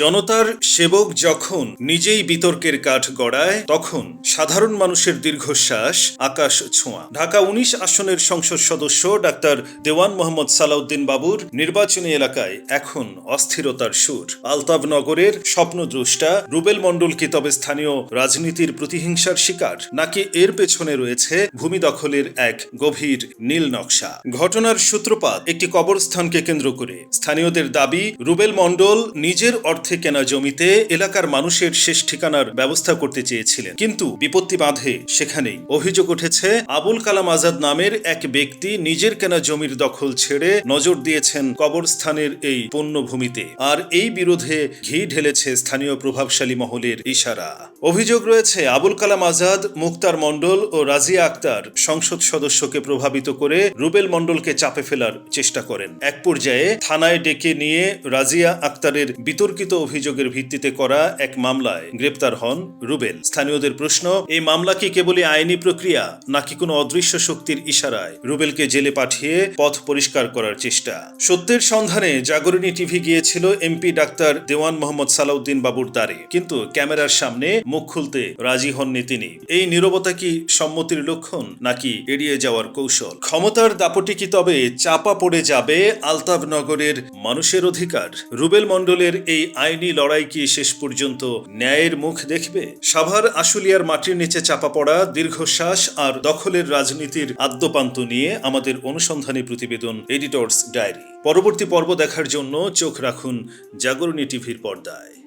জনতার সেবক যখন নিজেই বিতর্কের কাঠ গড়ায়, তখন সাধারণ মানুষের দীর্ঘশ্বাস আকাশ ছোঁয়া। ঢাকা ১৯ আসনের সংসদ সদস্য ডাক্তার দেওয়ান মোহাম্মদ সালাউদ্দিন বাবুর নির্বাচনী এলাকায় এখন অস্থিরতার সুর। আলতাবনগরের স্বপ্নদ্রষ্টা রুবেল মণ্ডল কি তবে স্থানীয় রাজনীতির প্রতিহিংসার শিকার, নাকি এর পেছনে রয়েছে ভূমি দখলের এক গভীর নীল নকশা? ঘটনার সূত্রপাত একটি কবরস্থানকে কেন্দ্র করে। স্থানীয়দের দাবি, রুবেল মণ্ডল নিজের অর্থে কেনা জমিতে এলাকার মানুষের শেষ ঠিকানার ব্যবস্থা করতে চেয়েছিলেন, কিন্তু বিপত্তি বাঁধে সেখানেই। অভিযোগ উঠেছে, আবুল কালাম আজাদ নামের এক ব্যক্তি নিজের কেনা জমির দখল ছেড়ে নজর দিয়েছেন কবরস্থানের এই পুণ্যভূমিতে, আর এই বিরোধে ঘি ঢেলেছে স্থানীয় প্রভাবশালী মহলের ইশারা। অভিযোগ রয়েছে, আবুল কালাম আজাদ, মুক্তার মণ্ডল ও রাজিয়া আক্তার সংসদ সদস্যকে প্রভাবিত করে রুবেল মণ্ডলকে চাপে ফেলার চেষ্টা করেন। এক পর্যায়ে থানায় ডেকে নিয়ে রাজিয়া আক্তারের বিতর্কিত অভিযোগের ভিত্তিতে করা এক মামলায় গ্রেপ্তার হন রুবেল। স্থানীয়দের প্রশ্ন, এই মামলা কি কেবলই আইনি প্রক্রিয়া, নাকি কোনো অদৃশ্য শক্তির ইশারায় রুবেলকে জেলে পাঠিয়ে পথ পরিষ্কার করার চেষ্টা? সত্যের সন্ধানে জাগরণী টিভি গিয়েছিল এমপি ডাক্তার দেওয়ান মোহাম্মদ সালাউদ্দিন বাবুর দ্বারে, কিন্তু ক্যামেরার সামনে মুখ খুলতে রাজি হননি তিনি। এই নীরবতা কি সম্মতির লক্ষণ, নাকি এড়িয়ে যাওয়ার কৌশল? ক্ষমতার দাপটে কি তবে চাপা পড়ে যাবে আলতাবনগরের মানুষের অধিকার? রুবেল মণ্ডলের এই আইনি লড়াই কি শেষ পর্যন্ত ন্যায়ের মুখ দেখবে? সাভার আশুলিয়ার মাটির নিচে চাপা পড়া দীর্ঘশ্বাস আর দখলের রাজনীতির আদ্যপান্ত নিয়ে আমাদের অনুসন্ধানী প্রতিবেদন এডিটরস ডায়েরি। পরবর্তী পর্ব দেখার জন্য চোখ রাখুন জাগরণী টিভির পর্দায়।